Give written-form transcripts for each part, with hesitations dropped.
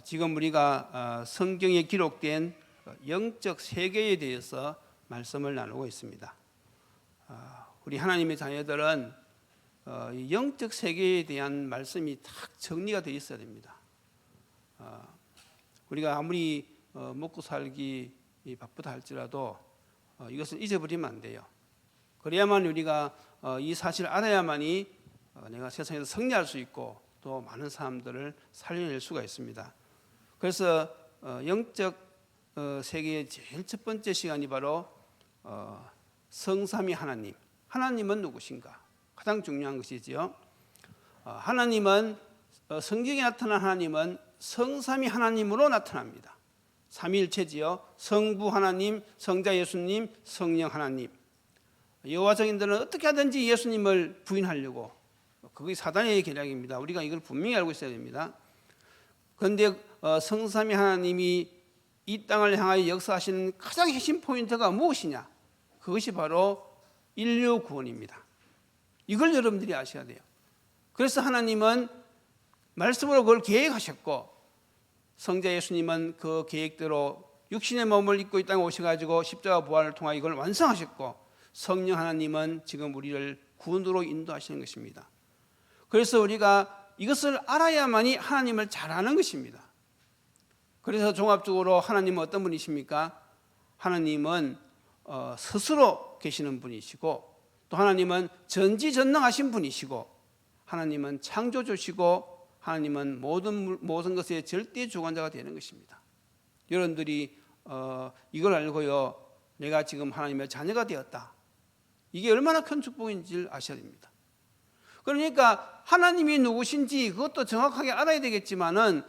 지금 우리가 성경에 기록된 영적 세계에 대해서 말씀을 나누고 있습니다. 우리 하나님의 자녀들은 영적 세계에 대한 말씀이 딱 정리가 되어 있어야 됩니다. 우리가 아무리 먹고 살기 바쁘다 할지라도 이것을 잊어버리면 안 돼요. 그래야만 우리가 이 사실을 알아야만이 내가 세상에서 승리할 수 있고 또 많은 사람들을 살려낼 수가 있습니다. 그래서 영적 세계의 제일 첫 번째 시간이 바로 성삼위 하나님. 하나님은 누구신가? 가장 중요한 것이지요. 하나님은 성경에 나타난 하나님은 성삼위 하나님으로 나타납니다. 삼위일체지요. 성부 하나님, 성자 예수님, 성령 하나님. 여호와 증인들은 어떻게 하든지 예수님을 부인하려고, 그게 사단의 계략입니다. 우리가 이걸 분명히 알고 있어야 됩니다. 그런데 성삼위 하나님이 이 땅을 향하여 역사하시는 가장 핵심 포인트가 무엇이냐? 그것이 바로 인류 구원입니다. 이걸 여러분들이 아셔야 돼요. 그래서 하나님은 말씀으로 그걸 계획하셨고, 성자 예수님은 그 계획대로 육신의 몸을 입고 이 땅에 오셔가지고 십자가 부활을 통하여 이걸 완성하셨고, 성령 하나님은 지금 우리를 구원으로 인도하시는 것입니다. 그래서 우리가 이것을 알아야만이 하나님을 잘 아는 것입니다. 그래서 종합적으로 하나님은 어떤 분이십니까? 하나님은 스스로 계시는 분이시고, 또 하나님은 전지전능하신 분이시고, 하나님은 창조주시고, 하나님은 모든 것의 절대 주관자가 되는 것입니다. 여러분들이 이걸 알고요, 내가 지금 하나님의 자녀가 되었다, 이게 얼마나 큰 축복인지를 아셔야 됩니다. 그러니까 하나님이 누구신지 그것도 정확하게 알아야 되겠지만은,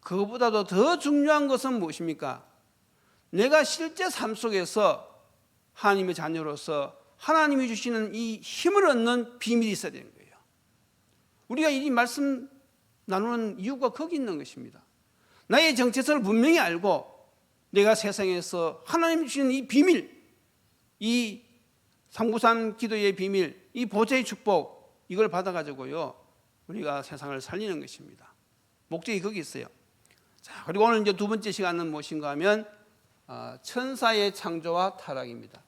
그것보다도 더 중요한 것은 무엇입니까? 내가 실제 삶 속에서 하나님의 자녀로서 하나님이 주시는 이 힘을 얻는 비밀이 있어야 되는 거예요. 우리가 이 말씀 나누는 이유가 거기 있는 것입니다. 나의 정체성을 분명히 알고 내가 세상에서 하나님이 주시는 이 비밀, 이 393 기도의 비밀, 이 보좌의 축복, 이걸 받아가지고요 우리가 세상을 살리는 것입니다. 목적이 거기 있어요. 자, 그리고 오늘 이제 두 번째 시간은 무엇인가 하면 천사의 창조와 타락입니다.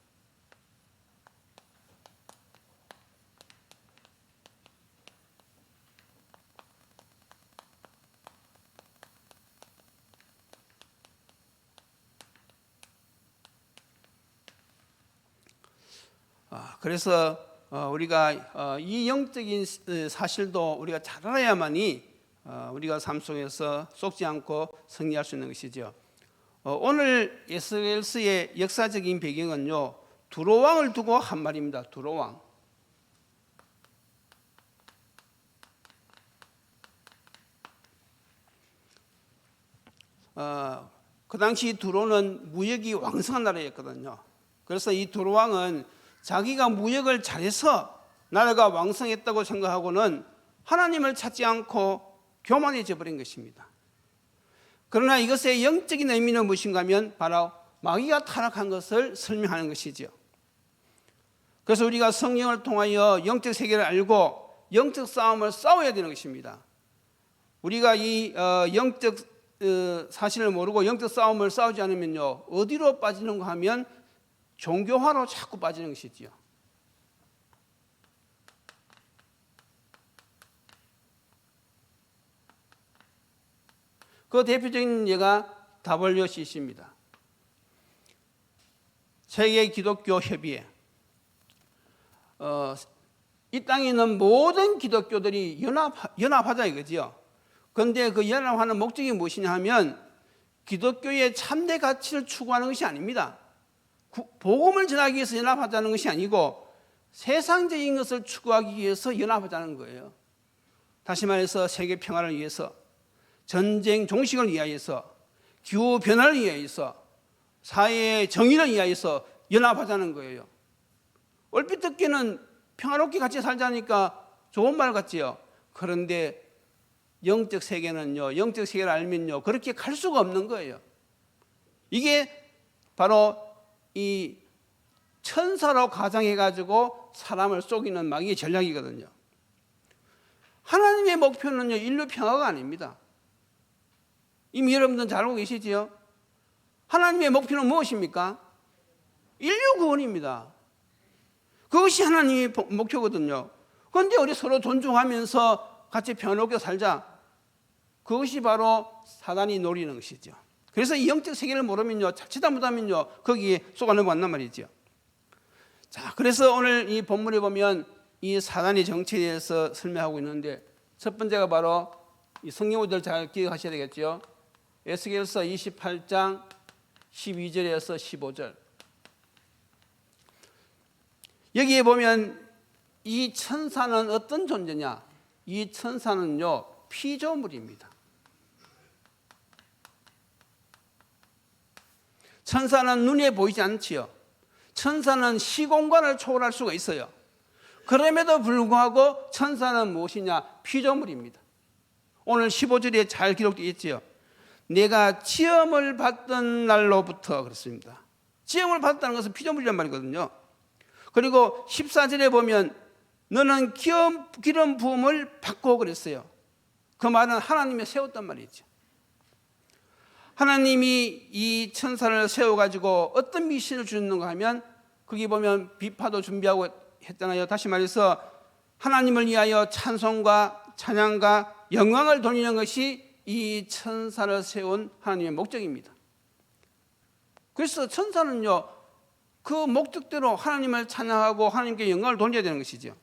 그래서 우리가 이 영적인 사실도 우리가 잘 알아야만이 우리가 삶 속에서 속지 않고 승리할 수 있는 것이죠. 오늘 에스겔서의 역사적인 배경은요, 두로왕을 두고 한 말입니다. 두로왕. 그 당시 두로는 무역이 왕성한 나라였거든요. 그래서 이 두로왕은 자기가 무역을 잘해서 나라가 왕성했다고 생각하고는 하나님을 찾지 않고 교만해져 버린 것입니다. 그러나 이것의 영적인 의미는 무엇인가 하면 바로 마귀가 타락한 것을 설명하는 것이죠. 그래서 우리가 성령을 통하여 영적 세계를 알고 영적 싸움을 싸워야 되는 것입니다. 우리가 이 영적 사실을 모르고 영적 싸움을 싸우지 않으면요, 어디로 빠지는가 하면 종교화로 자꾸 빠지는 것이지요. 그 대표적인 예가 WCC입니다. 세계 기독교 협의회. 이 땅에 있는 모든 기독교들이 연합하자 이거지요. 그런데 그 연합하는 목적이 무엇이냐 하면 기독교의 참된 가치를 추구하는 것이 아닙니다. 복음을 전하기 위해서 연합하자는 것이 아니고 세상적인 것을 추구하기 위해서 연합하자는 거예요. 다시 말해서 세계 평화를 위해서, 전쟁 종식을 위하여서, 기후 변화를 위하여서, 사회의 정의를 위하여서 연합하자는 거예요. 얼핏 듣기는 평화롭게 같이 살자니까 좋은 말 같지요. 그런데 영적 세계는요, 영적 세계를 알면요, 그렇게 갈 수가 없는 거예요. 이게 바로 이 천사로 가정해가지고 사람을 속이는 마귀의 전략이거든요. 하나님의 목표는요, 인류 평화가 아닙니다. 이미 여러분들은 잘 알고 계시지요? 하나님의 목표는 무엇입니까? 인류 구원입니다. 그것이 하나님의 목표거든요. 그런데 우리 서로 존중하면서 같이 편하게 살자. 그것이 바로 사단이 노리는 것이죠. 그래서 이 영적 세계를 모르면요, 자칫 잘못하면요, 거기에 속아 넘어간단 말이죠. 자, 그래서 오늘 이 본문에 보면 이 사단의 정체에 대해서 설명하고 있는데, 첫 번째가 바로 이 성경구절 잘 기억하셔야 되겠죠. 에스겔서 28장 12절에서 15절. 여기에 보면 이 천사는 어떤 존재냐? 이 천사는요, 피조물입니다. 천사는 눈에 보이지 않지요. 천사는 시공간을 초월할 수가 있어요. 그럼에도 불구하고 천사는 무엇이냐? 피조물입니다. 오늘 15절에 잘 기록되어 있지요. 내가 지음을 받던 날로부터 그렇습니다. 지음을 받았다는 것은 피조물이란 말이거든요. 그리고 14절에 보면 너는 기름 부음을 받고 그랬어요. 그 말은 하나님이 세웠단 말이죠. 하나님이 이 천사를 세워가지고 어떤 미션을 주는가 하면, 거기 보면 비파도 준비하고 했잖아요. 다시 말해서 하나님을 위하여 찬송과 찬양과 영광을 돌리는 것이 이 천사를 세운 하나님의 목적입니다. 그래서 천사는요, 그 목적대로 하나님을 찬양하고 하나님께 영광을 돌려야 되는 것이죠.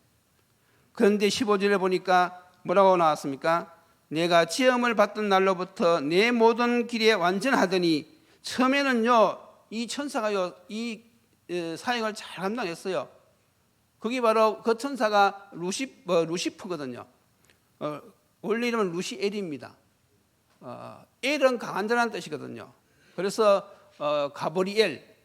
그런데 15절에 보니까 뭐라고 나왔습니까? 내가 지음을 받던 날로부터 내 모든 길에 완전하더니, 처음에는요, 이 천사가요, 이 사역을 잘 감당했어요. 그게 바로 그 천사가 루시퍼거든요. 원래 이름은 루시엘입니다. 엘은 강한자라는 뜻이거든요. 그래서 가브리엘,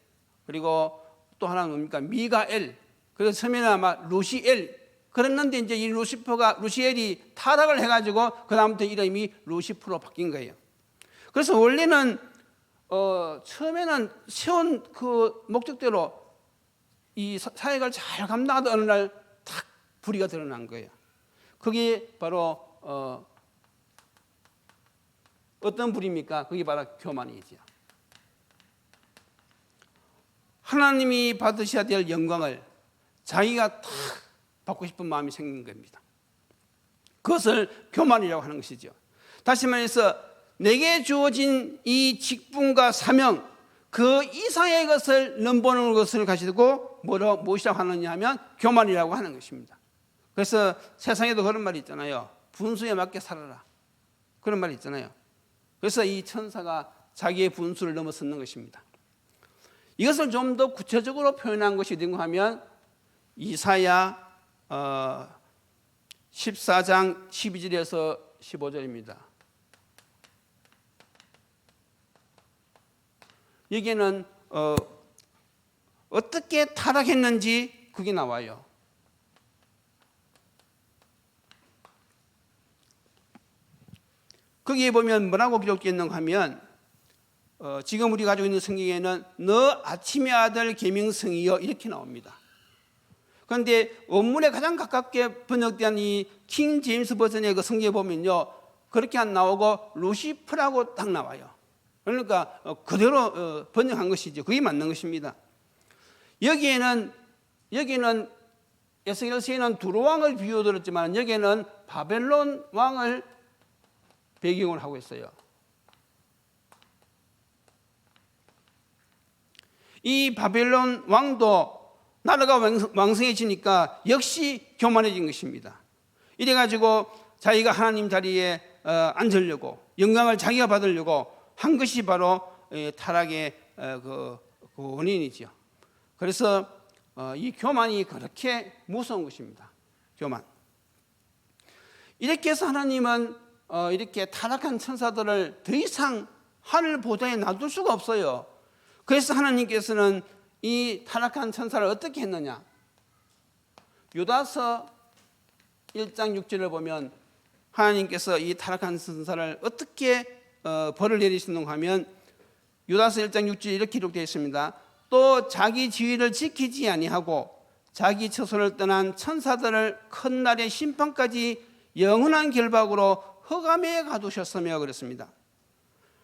그리고 또 하나는 뭡니까? 미가엘. 그래서 처음에는 아마 루시엘 그랬는데, 이제 이 루시엘이 타락을 해가지고 그다음부터 이름이 루시프로 바뀐 거예요. 그래서 원래는 처음에는 세운 그 목적대로 이 사역을 잘 감당하던 어느 날 탁 불의가 드러난 거예요. 그게 바로 어떤 불의입니까? 그게 바로 교만이죠. 하나님이 받으셔야 될 영광을 자기가 탁 받고 싶은 마음이 생긴 겁니다. 그것을 교만이라고 하는 것이죠. 다시 말해서 내게 주어진 이 직분과 사명, 그 이상의 것을 넘보는 것을 가지고 무엇이라고 하느냐 하면 교만이라고 하는 것입니다. 그래서 세상에도 그런 말이 있잖아요. 분수에 맞게 살아라. 그런 말이 있잖아요. 그래서 이 천사가 자기의 분수를 넘어섰는 것입니다. 이것을 좀 더 구체적으로 표현한 것이 어딘가 하면 이사야 14장 12절에서 15절입니다. 여기에는 어떻게 타락했는지 그게 나와요. 거기에 보면 뭐라고 기록되어 있는가 하면, 지금 우리 가지고 있는 성경에는 너 아침의 아들 계명성이여 이렇게 나옵니다. 그런데 원문에 가장 가깝게 번역된 이 킹 제임스 버전의 그 성경에 보면요, 그렇게 안 나오고 루시프라고 딱 나와요. 그러니까 그대로 번역한 것이죠. 그게 맞는 것입니다. 여기에는 에스겔서에는 두로 왕을 비유 들었지만 여기에는 바벨론 왕을 배경을 하고 있어요. 이 바벨론 왕도 나라가 왕성해지니까 역시 교만해진 것입니다. 이래가지고 자기가 하나님 자리에 앉으려고, 영광을 자기가 받으려고 한 것이 바로 타락의 그 원인이죠. 그래서 이 교만이 그렇게 무서운 것입니다. 교만. 이렇게 해서 하나님은 이렇게 타락한 천사들을 더 이상 하늘 보좌에 놔둘 수가 없어요. 그래서 하나님께서는 이 타락한 천사를 어떻게 했느냐? 유다서 1장 6절을 보면 하나님께서 이 타락한 천사를 어떻게 벌을 내리시는가 하면, 유다서 1장 6절에 이렇게 기록되어 있습니다. 또 자기 지위를 지키지 아니하고 자기 처소를 떠난 천사들을 큰 날의 심판까지 영원한 결박으로 흑암에 가두셨으며 그랬습니다.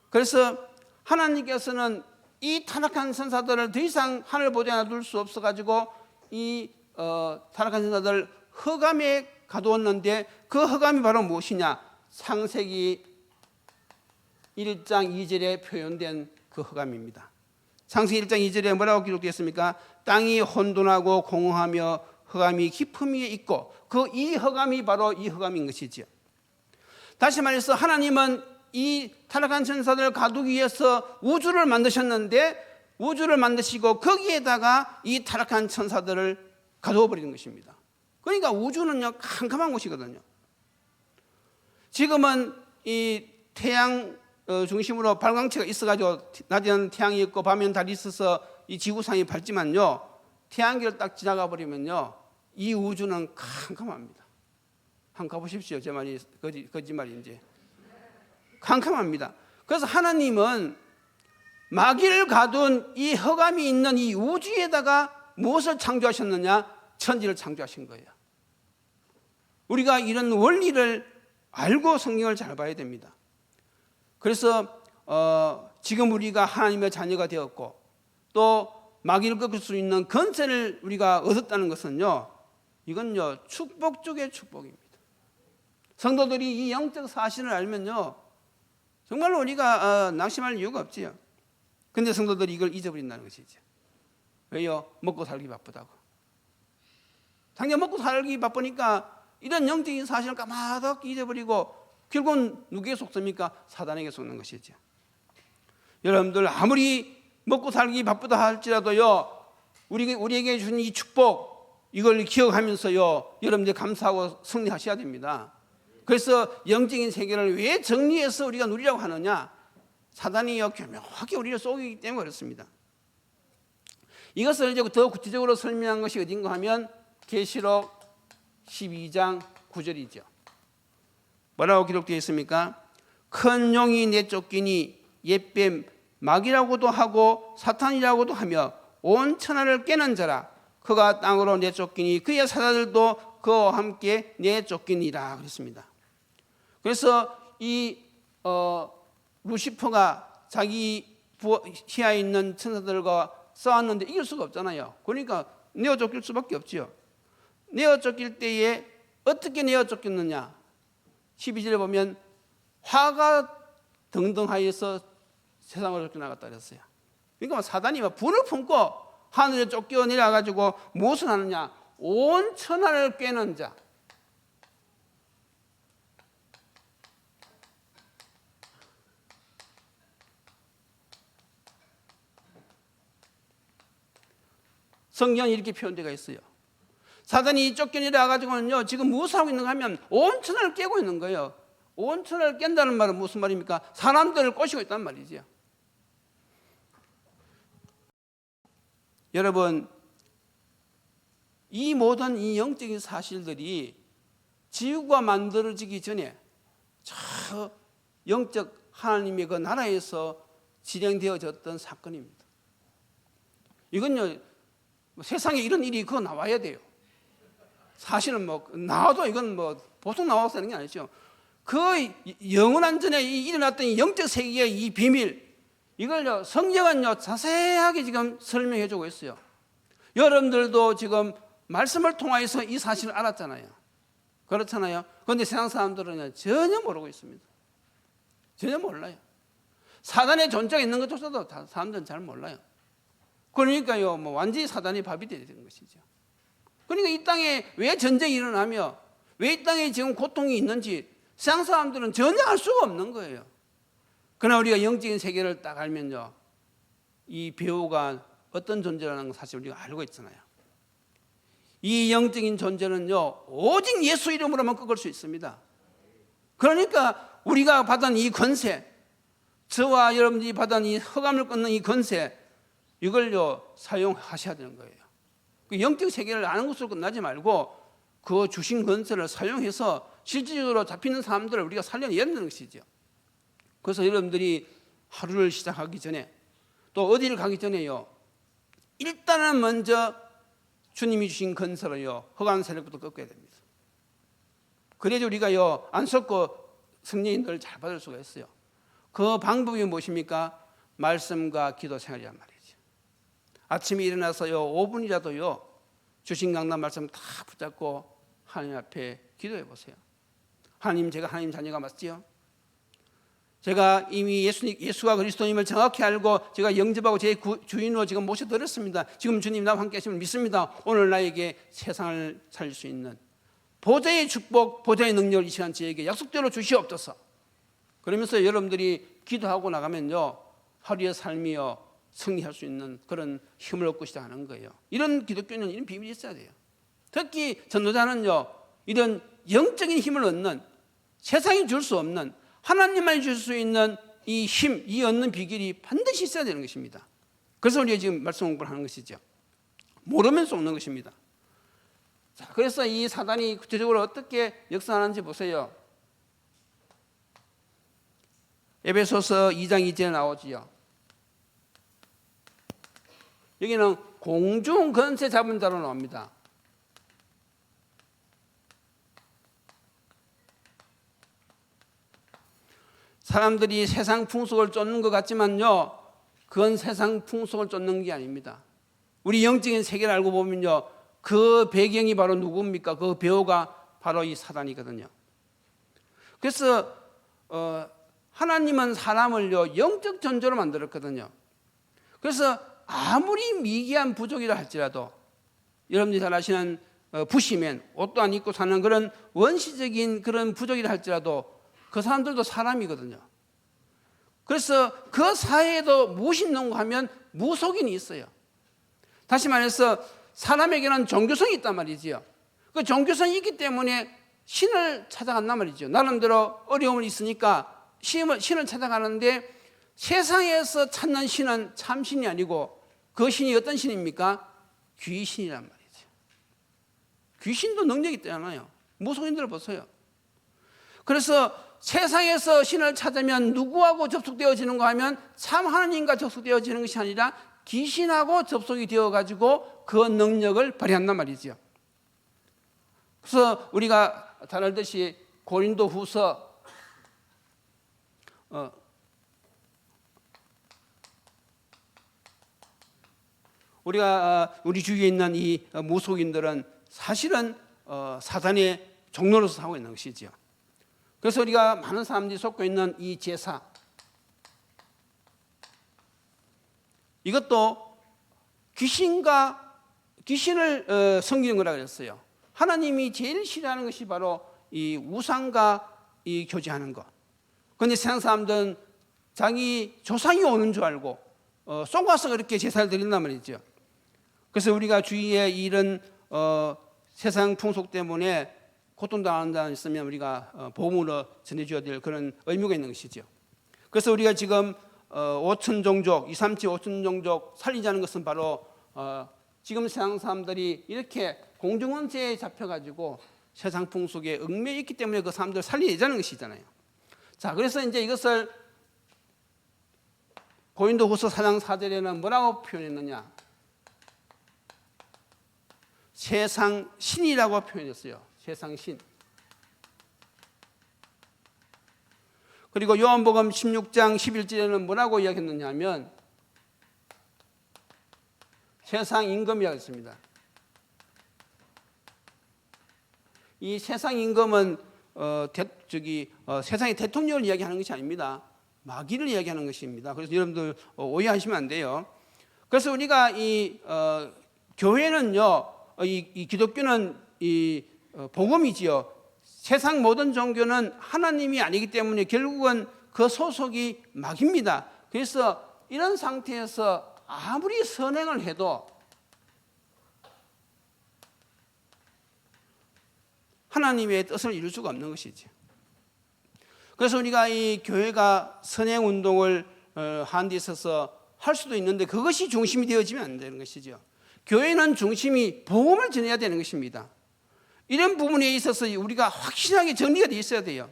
그래서 하나님께서는 이 타락한 천사들을 더 이상 하늘 보좌에 놔둘 수 없어가지고 이 타락한 천사들을 흑암에 가두었는데 그 흑암이 바로 무엇이냐? 창세기 1장 2절에 표현된 그 흑암입니다. 창세기 1장 2절에 뭐라고 기록되어 있습니까? 땅이 혼돈하고 공허하며 흑암이 깊음 위에 있고 이 흑암이 바로 이 흑암인 것이지요. 다시 말해서 하나님은 이 타락한 천사들을 가두기 위해서 우주를 만드셨는데 우주를 만드시고 거기에다가 이 타락한 천사들을 가두어 버리는 것입니다. 그러니까 우주는요 캄캄한 곳이거든요. 지금은 이 태양 중심으로 발광체가 있어가지고 낮에는 태양이 있고 밤에는 달이 있어서 이 지구상이 밝지만요 태양계를 딱 지나가 버리면요 이 우주는 캄캄합니다. 한번 가보십시오. 제 말이 거짓말인지. 캄캄합니다. 그래서 하나님은 마귀를 가둔 이 흑암이 있는 이 우주에다가 무엇을 창조하셨느냐? 천지를 창조하신 거예요. 우리가 이런 원리를 알고 성경을 잘 봐야 됩니다. 그래서 지금 우리가 하나님의 자녀가 되었고 또 마귀를 꺾을 수 있는 권세를 우리가 얻었다는 것은요 이건요 축복 중의 축복입니다. 성도들이 이 영적 사실을 알면요 정말로 우리가 낙심할 이유가 없지요. 근데 성도들이 이걸 잊어버린다는 것이죠. 왜요? 먹고 살기 바쁘다고. 당장 먹고 살기 바쁘니까 이런 영적인 사실을 까마득히 잊어버리고 결국은 누구에게 속습니까? 사단에게 속는 것이죠. 여러분들 아무리 먹고 살기 바쁘다 할지라도요 우리에게 준 이 축복 이걸 기억하면서요 여러분들 감사하고 승리하셔야 됩니다. 그래서 영적인 세계를 왜 정리해서 우리가 누리려고 하느냐? 사단이요 교묘하게 우리를 속이기 때문에 그렇습니다. 이것을 이제 더 구체적으로 설명한 것이 어딘가 하면 계시록 12장 9절이죠. 뭐라고 기록되어 있습니까? 큰 용이 내쫓기니 옛뱀 마귀라고도 하고 사탄이라고도 하며 온 천하를 깨는 자라. 그가 땅으로 내쫓기니 그의 사자들도 그와 함께 내쫓기니라 그랬습니다. 그래서 이 루시퍼가 자기 시야에 있는 천사들과 싸웠는데 이길 수가 없잖아요. 그러니까 내어 쫓길 수밖에 없지요. 내어 쫓길 때에 어떻게 내어 쫓겼느냐? 12절에 보면 화가 등등하여서 세상으로 쫓겨나갔다 그랬어요. 그러니까 사단이 불을 품고 하늘에 쫓겨 내려가지고 무엇을 하느냐? 온 천하를 깨는 자. 성경에 이렇게 표현되어 있어요. 사단이 쫓겨내려 가지고는요 지금 무엇을 하고 있는가 하면 온 천하를 깨고 있는 거예요. 온 천하를 깬다는 말은 무슨 말입니까? 사람들을 꼬시고 있단 말이죠. 여러분 이 모든 이 영적인 사실들이 지구가 만들어지기 전에 저 영적 하나님의 그 나라에서 진행되어졌던 사건입니다. 이건요 세상에 이런 일이 그거 나와야 돼요. 사실은 나와도 이건 보통 나와서 하는 게 아니죠. 그 영원한 전에 일어났던 이 영적 세계의 이 비밀, 이걸요 성경은요 자세하게 지금 설명해 주고 있어요. 여러분들도 지금 말씀을 통해서 이 사실을 알았잖아요. 그렇잖아요. 그런데 세상 사람들은 전혀 모르고 있습니다. 전혀 몰라요. 사단의 존재가 있는 것조차도 사람들은 잘 몰라요. 그러니까요 완전히 사단이 밥이 되는 것이죠. 그러니까 이 땅에 왜 전쟁이 일어나며 왜 이 땅에 지금 고통이 있는지 세상 사람들은 전혀 알 수가 없는 거예요. 그러나 우리가 영적인 세계를 딱 알면요 이 배우가 어떤 존재라는 걸 사실 우리가 알고 있잖아요. 이 영적인 존재는요 오직 예수 이름으로만 꺾을 수 있습니다. 그러니까 우리가 받은 이 권세, 저와 여러분들이 받은 이 흑암을 끊는 이 권세, 이걸요 사용하셔야 되는 거예요. 그 영적 세계를 아는 것으로 끝나지 말고 그 주신 권세를 사용해서 실질적으로 잡히는 사람들을 우리가 살려내야 되는 것이죠. 그래서 여러분들이 하루를 시작하기 전에 또 어디를 가기 전에요 일단은 먼저 주님이 주신 권세로요 흑암 세력부터 꺾어야 됩니다. 그래야지 우리가요 안 썩고 승리인들을 잘 받을 수가 있어요. 그 방법이 무엇입니까? 말씀과 기도 생활이란 말이죠. 아침에 일어나서요 5분이라도요 주신 강단 말씀 다 붙잡고 하나님 앞에 기도해 보세요. 하나님, 제가 하나님 자녀가 맞지요? 제가 이미 예수가 그리스도님을 정확히 알고 제가 영접하고 제 주인으로 지금 모셔드렸습니다. 지금 주님 나와 함께 하심을 믿습니다. 오늘 나에게 세상을 살릴 수 있는 보좌의 축복, 보좌의 능력을 이 시간 저에게 약속대로 주시옵소서. 그러면서 여러분들이 기도하고 나가면요 하루의 삶이요 승리할 수 있는 그런 힘을 얻고 시작하는 거예요. 이런 기독교는 이런 비밀이 있어야 돼요. 특히 전도자는요 이런 영적인 힘을 얻는, 세상이 줄 수 없는, 하나님만이 줄 수 있는 이 힘, 이 얻는 비결이 반드시 있어야 되는 것입니다. 그래서 우리가 지금 말씀 공부를 하는 것이죠. 모르면 쏘는 것입니다. 자, 그래서 이 사단이 구체적으로 어떻게 역사하는지 보세요. 에베소서 2장 2절에 나오지요. 여기는 공중 권세 잡은 자로 나옵니다. 사람들이 세상 풍속을 쫓는 것 같지만요 그건 세상 풍속을 쫓는 게 아닙니다. 우리 영적인 세계를 알고 보면요 그 배경이 바로 누굽니까? 그 배우가 바로 이 사단이거든요. 그래서 하나님은 사람을요 영적 존재로 만들었거든요. 그래서 아무리 미개한 부족이라 할지라도 여러분들이 잘 아시는 부시맨, 옷도 안 입고 사는 그런 원시적인 그런 부족이라 할지라도 그 사람들도 사람이거든요. 그래서 그 사회에도 무엇이 있는가 하면 무속인이 있어요. 다시 말해서 사람에게는 종교성이 있단 말이지요. 그 종교성이 있기 때문에 신을 찾아간단 말이죠. 나름대로 어려움이 있으니까 신을 찾아가는데 세상에서 찾는 신은 참신이 아니고 그 신이 어떤 신입니까? 귀신이란 말이죠. 귀신도 능력이 있잖아요. 무속인들을 보세요. 그래서 세상에서 신을 찾으면 누구하고 접속되어지는가 하면 참 하나님과 접속되어지는 것이 아니라 귀신하고 접속이 되어가지고 그 능력을 발휘한단 말이죠. 그래서 우리가 잘 알듯이 고린도 후서 우리 주위에 있는 이 무속인들은 사실은 사단의 종로로서 하고 있는 것이죠. 그래서 우리가 많은 사람들이 속고 있는 이 제사, 이것도 귀신을 섬기는 거라 그랬어요. 하나님이 제일 싫어하는 것이 바로 이 우상과 이 교제하는 것. 그런데 세상 사람들은 자기 조상이 오는 줄 알고 쏘가서 그렇게 제사를 드린단 말이죠. 그래서 우리가 주위에 이런 세상 풍속 때문에 고통당하는 자가 있으면 우리가 복음으로 전해줘야 될 그런 의무가 있는 것이죠. 그래서 우리가 지금 5천 종족, 237 5천 종족 살리자는 것은 바로 지금 세상 사람들이 이렇게 공중원세에 잡혀가지고 세상 풍속에 얽매여 있기 때문에 그 사람들을 살리자는 것이잖아요. 자, 그래서 이제 이것을 고린도후서 4장 4절에는 뭐라고 표현했느냐? 세상 신이라고 표현했어요. 세상 신. 그리고 요한복음 16장 11절에는 뭐라고 이야기했느냐 하면 세상 임금이라고 했습니다. 이 세상 임금은 세상의 대통령을 이야기하는 것이 아닙니다. 마귀를 이야기하는 것입니다. 그래서 여러분들 오해하시면 안 돼요. 그래서 우리가 이 교회는요, 이 기독교는 이 복음이지요. 세상 모든 종교는 하나님이 아니기 때문에 결국은 그 소속이 마귀입니다. 그래서 이런 상태에서 아무리 선행을 해도 하나님의 뜻을 이룰 수가 없는 것이죠. 그래서 우리가 이 교회가 선행 운동을 하는 데 있어서 할 수도 있는데 그것이 중심이 되어지면 안 되는 것이죠. 교회는 중심이 복음을 전해야 되는 것입니다. 이런 부분에 있어서 우리가 확실하게 정리가 되어 있어야 돼요.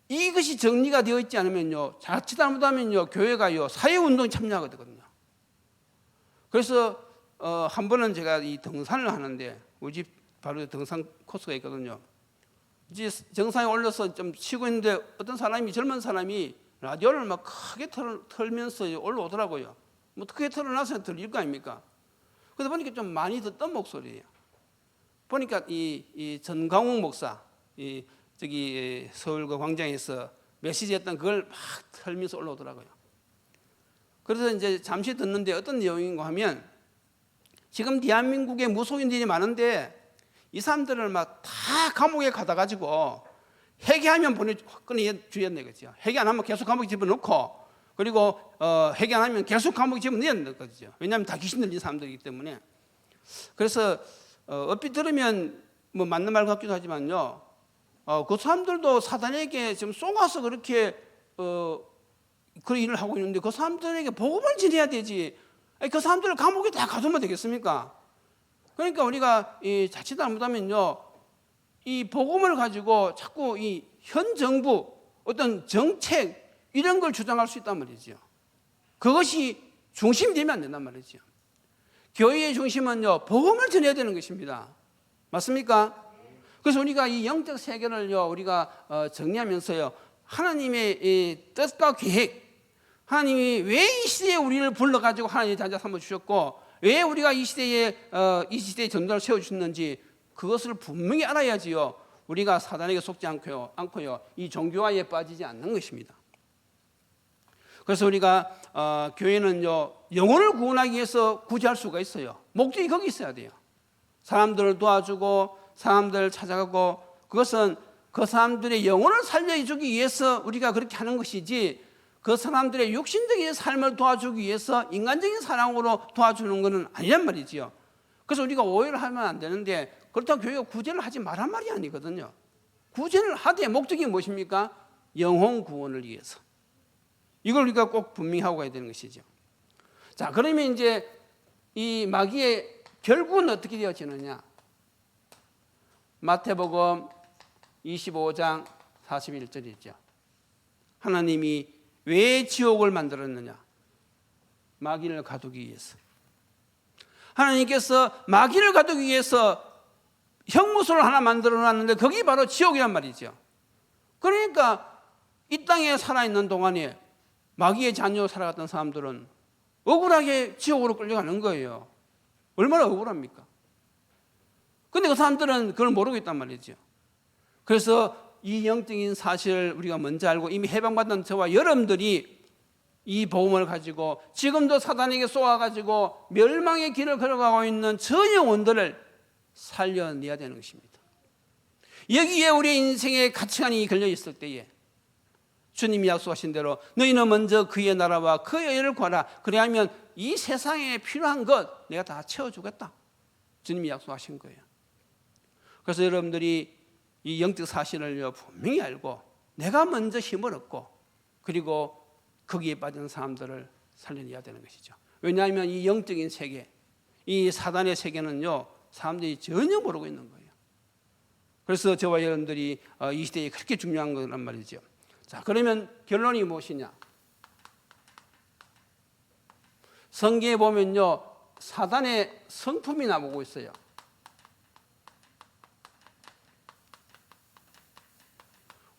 이것이 정리가 되어 있지 않으면요, 자칫 잘못하면요, 교회가요 사회운동에 참여하거든요. 그래서 한 번은 제가 이 등산을 하는데 우리 집 바로 등산 코스가 있거든요. 이제 정상에 올라서 좀 쉬고 있는데 어떤 사람이, 젊은 사람이 라디오를 막 크게 틀면서 올라오더라고요. 뭐 크게 틀어놔서 들릴 거 아닙니까? 그러다 보니까 좀 많이 듣던 목소리예요. 보니까 이 전광욱 목사, 저기 서울 그 광장에서 메시지했던 그걸 막 틀면서 올라오더라고요. 그래서 이제 잠시 듣는데 어떤 내용인가 하면, 지금 대한민국에 무속인들이 많은데 이 사람들을 막 다 감옥에 가다 가지고 회개하면 보내주겠네, 그죠? 회개 안 하면 계속 감옥에 집어넣고, 그리고 회개 안 하면 계속 감옥에 집어넣어야 되는 거죠. 왜냐하면 다 귀신 들린 사람들이기 때문에. 그래서 얼핏 들으면 뭐 맞는 말 같기도 하지만요, 그 사람들도 사단에게 지금 속아서 그렇게 그런 일을 하고 있는데, 그 사람들에게 복음을 전해야 되지. 그 사람들을 감옥에 다 가두면 되겠습니까? 그러니까 우리가 자칫 잘못하면요, 이 복음을 가지고 자꾸 이 현 정부 어떤 정책 이런 걸 주장할 수 있단 말이죠. 그것이 중심이 되면 안 된단 말이죠. 교회의 중심은요, 복음을 전해야 되는 것입니다. 맞습니까? 그래서 우리가 이 영적 세계를요, 우리가 정리하면서요, 하나님의 이 뜻과 계획, 하나님이 왜 이 시대에 우리를 불러가지고 하나님의 자녀 삼아 주셨고, 왜 우리가 이 시대에 전도를 세워 주셨는지, 그것을 분명히 알아야지요, 우리가 사단에게 속지 않고요, 이 종교화에 빠지지 않는 것입니다. 그래서 우리가 교회는요, 영혼을 구원하기 위해서 구제할 수가 있어요. 목적이 거기 있어야 돼요. 사람들을 도와주고 사람들을 찾아가고, 그것은 그 사람들의 영혼을 살려주기 위해서 우리가 그렇게 하는 것이지, 그 사람들의 육신적인 삶을 도와주기 위해서 인간적인 사랑으로 도와주는 것은 아니란 말이지요. 그래서 우리가 오해를 하면 안 되는데, 그렇다고 교회가 구제를 하지 말란 말이 아니거든요. 구제를 하되 목적이 무엇입니까? 영혼 구원을 위해서. 이걸 우리가 꼭 분명히 하고 가야 되는 것이죠. 자, 그러면 이제 이 마귀의 결국은 어떻게 되어지느냐? 마태복음 25장 41절이죠. 하나님이 왜 지옥을 만들었느냐? 마귀를 가두기 위해서. 하나님께서 마귀를 가두기 위해서 형무소를 하나 만들어 놨는데, 거기 바로 지옥이란 말이죠. 그러니까 이 땅에 살아있는 동안에 마귀의 자녀로 살아갔던 사람들은 억울하게 지옥으로 끌려가는 거예요. 얼마나 억울합니까? 근데 그 사람들은 그걸 모르고 있단 말이죠. 그래서 이 영적인 사실을 우리가 먼저 알고, 이미 해방받은 저와 여러분들이 이 복음을 가지고 지금도 사단에게 쏘아가지고 멸망의 길을 걸어가고 있는 저 영혼들을 살려내야 되는 것입니다. 여기에 우리의 인생의 가치관이 걸려 있을 때에 주님이 약속하신 대로 너희는 먼저 그의 나라와 그의 의를 구하라. 그래야면 이 세상에 필요한 것 내가 다 채워주겠다. 주님이 약속하신 거예요. 그래서 여러분들이 이 영적 사실을 분명히 알고 내가 먼저 힘을 얻고, 그리고 거기에 빠진 사람들을 살려내야 되는 것이죠. 왜냐하면 이 영적인 세계, 이 사단의 세계는요, 사람들이 전혀 모르고 있는 거예요. 그래서 저와 여러분들이 이 시대에 그렇게 중요한 거란 말이죠. 자, 그러면 결론이 무엇이냐? 성경에 보면요, 사단의 성품이 나오고 있어요.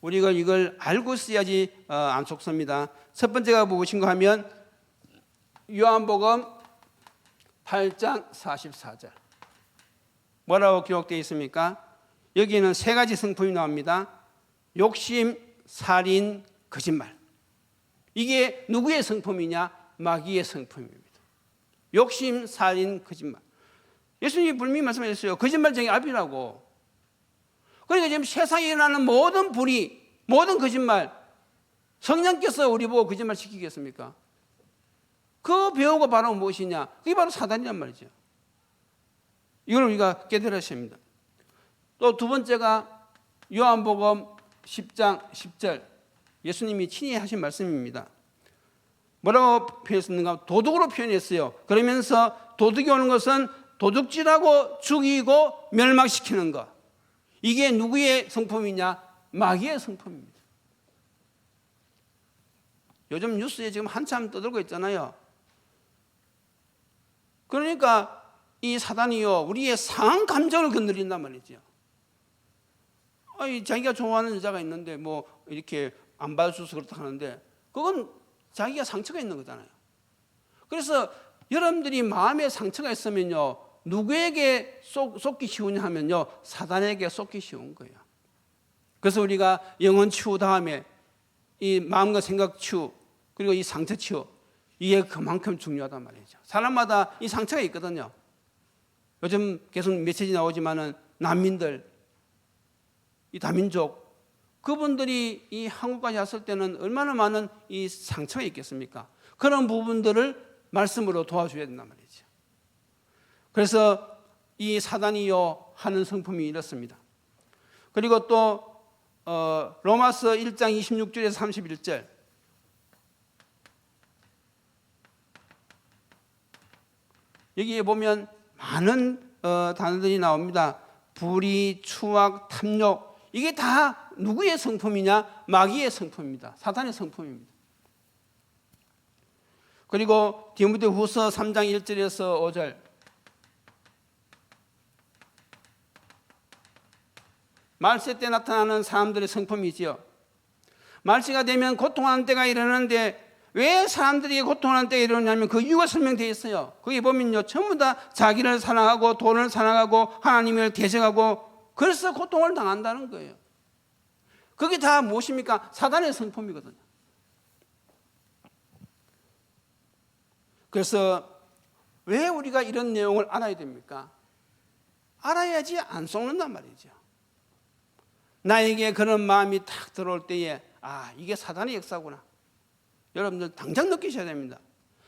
우리가 이걸 알고 써야지 안 속습니다. 첫 번째가 무엇인가 하면 요한복음 8장 44절. 뭐라고 기록되어 있습니까? 여기에는 세 가지 성품이 나옵니다. 욕심, 살인, 거짓말. 이게 누구의 성품이냐? 마귀의 성품입니다. 욕심, 살인, 거짓말. 예수님이 분명히 말씀하셨어요. 거짓말쟁이 아비라고. 그러니까 지금 세상에 일어나는 모든 불의, 모든 거짓말, 성령께서 우리 보고 거짓말 시키겠습니까? 그 배우가 바로 무엇이냐? 그게 바로 사단이란 말이죠. 이걸 우리가 깨달아야 합니다. 또 두 번째가 요한복음 10장 10절, 예수님이 친히 하신 말씀입니다. 뭐라고 표현했는가? 도둑으로 표현했어요. 그러면서 도둑이 오는 것은 도둑질하고 죽이고 멸망시키는 것. 이게 누구의 성품이냐? 마귀의 성품입니다. 요즘 뉴스에 지금 한참 떠들고 있잖아요. 그러니까 이 사단이요, 우리의 상한 감정을 건드린단 말이죠. 자기가 좋아하는 여자가 있는데 뭐 이렇게 안 받아줘서 그렇다 하는데, 그건 자기가 상처가 있는 거잖아요. 그래서 여러분들이 마음에 상처가 있으면요, 누구에게 쏟기 쉬우냐 하면요, 사단에게 쏟기 쉬운 거예요. 그래서 우리가 영혼 치유 다음에 이 마음과 생각 치유, 그리고 이 상처 치유, 이게 그만큼 중요하단 말이죠. 사람마다 이 상처가 있거든요. 요즘 계속 메시지 나오지만은 난민들, 이 다민족, 그분들이 이 한국까지 왔을 때는 얼마나 많은 이 상처가 있겠습니까? 그런 부분들을 말씀으로 도와줘야 된단 말이죠. 그래서 이 사단이요 하는 성품이 이렇습니다. 그리고 또 로마서 1장 26절에서 31절, 여기에 보면 많은 단어들이 나옵니다. 불의, 추악, 탐욕, 이게 다 누구의 성품이냐? 마귀의 성품입니다. 사단의 성품입니다. 그리고 디모데후서 3장 1절에서 5절, 말세 때 나타나는 사람들의 성품이지요. 말세가 되면 고통하는 때가 이르는데 왜 사람들이 고통하는 때가 이르냐면 그 이유가 설명되어 있어요. 거기 보면요, 전부 다 자기를 사랑하고 돈을 사랑하고 하나님을 대적하고 그래서 고통을 당한다는 거예요. 그게 다 무엇입니까? 사단의 성품이거든요. 그래서 왜 우리가 이런 내용을 알아야 됩니까? 알아야지 안 속는단 말이죠. 나에게 그런 마음이 탁 들어올 때에 이게 사단의 역사구나. 여러분들 당장 느끼셔야 됩니다.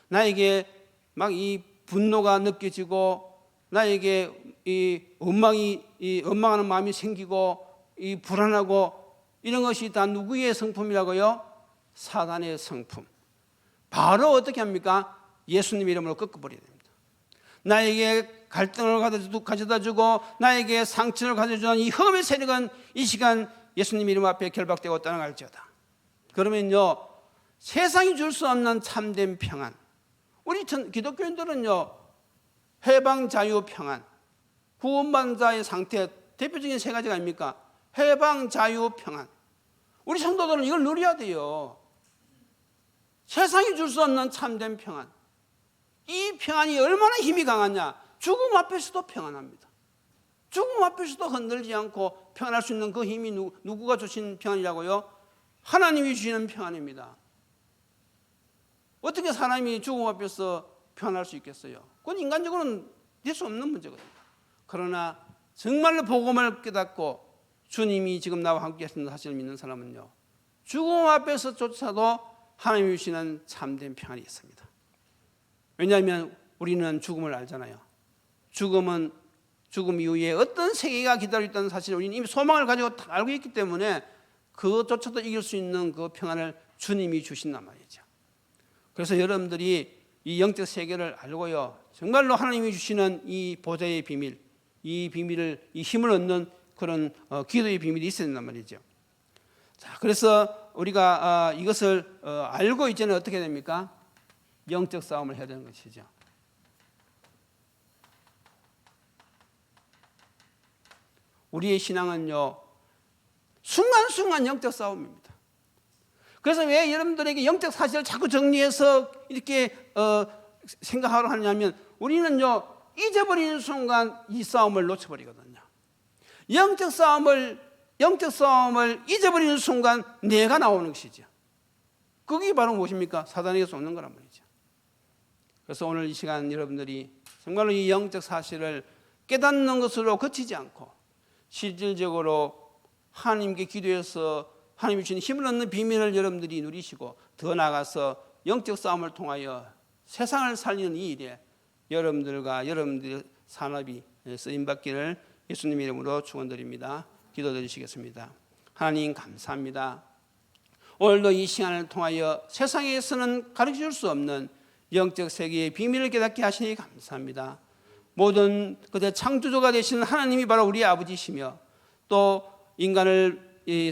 나에게 막 이 분노가 느껴지고 나에게 이 원망하는 마음이 생기고 이 불안하고 이런 것이 다 누구의 성품이라고요? 사단의 성품. 바로 어떻게 합니까? 예수님 이름으로 꺾어버려야 됩니다. 나에게 갈등을 가져다 주고 나에게 상처를 가져주는 이 험의 세력은 이 시간 예수님 이름 앞에 결박되고 떠나갈지어다. 그러면요, 세상이 줄 수 없는 참된 평안, 우리 기독교인들은요, 해방, 자유, 평안, 구원받은 자의 상태, 대표적인 세 가지가 아닙니까? 해방, 자유, 평안. 우리 성도들은 이걸 누려야 돼요. 세상이 줄 수 없는 참된 평안. 이 평안이 얼마나 힘이 강하냐? 죽음 앞에서도 평안합니다. 죽음 앞에서도 흔들지 않고 평안할 수 있는 그 힘이 누구가 주신 평안이라고요? 하나님이 주시는 평안입니다. 어떻게 사람이 죽음 앞에서 평안할 수 있겠어요? 그건 인간적으로는 될 수 없는 문제거든요. 그러나 정말로 복음을 깨닫고 주님이 지금 나와 함께 하시는 사실을 믿는 사람은요, 죽음 앞에서조차도 하나님이 주시는 참된 평안이 있습니다. 왜냐하면 우리는 죽음을 알잖아요. 죽음 이후에 어떤 세계가 기다리고 있다는 사실을 우리는 이미 소망을 가지고 다 알고 있기 때문에 그것조차도 이길 수 있는 그 평안을 주님이 주신단 말이죠. 그래서 여러분들이 이 영적 세계를 알고요, 정말로 하나님이 주시는 이 보좌의 비밀, 이 비밀을, 이 힘을 얻는 그런 기도의 비밀이 있어야 된단 말이죠. 자, 그래서 우리가 이것을 알고 이제는 어떻게 됩니까? 영적 싸움을 해야 되는 것이죠. 우리의 신앙은요, 순간순간 영적 싸움입니다. 그래서 왜 여러분들에게 영적 사실을 자꾸 정리해서 이렇게 생각하러 하냐면, 우리는요, 잊어버리는 순간 이 싸움을 놓쳐버리거든요. 영적 싸움을 잊어버리는 순간 내가 나오는 것이죠. 그게 바로 무엇입니까? 사단에게 쏘는 거란 말이죠. 그래서 오늘 이 시간 여러분들이 정말로 이 영적 사실을 깨닫는 것으로 그치지 않고 실질적으로 하나님께 기도해서 하나님이 주신 힘을 얻는 비밀을 여러분들이 누리시고 더 나아가서 영적 싸움을 통하여 세상을 살리는 이 일에 여러분들과 여러분들의 산업이 쓰임받기를 예수님 이름으로 축원드립니다. 기도드리시겠습니다. 하나님 감사합니다. 오늘도 이 시간을 통하여 세상에서는 가르쳐줄 수 없는 영적 세계의 비밀을 깨닫게 하시니 감사합니다. 모든 그대 창조주가 되시는 하나님이 바로 우리의 아버지시며 또 인간을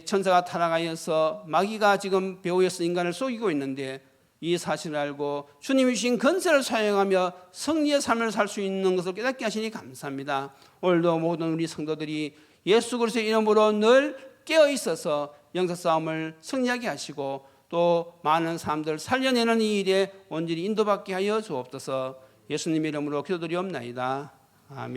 천사가 타락하여서 마귀가 지금 배후에서 인간을 속이고 있는데 이 사실을 알고 주님이 주신 권세를 사용하며 승리의 삶을 살 수 있는 것을 깨닫게 하시니 감사합니다. 오늘도 모든 우리 성도들이 예수 그리스도의 이름으로 늘 깨어 있어서 영적 싸움을 승리하게 하시고 또 많은 사람들 살려내는 이 일에 온전히 인도받게 하여 주옵소서. 예수님의 이름으로 기도드리옵나이다. 아멘.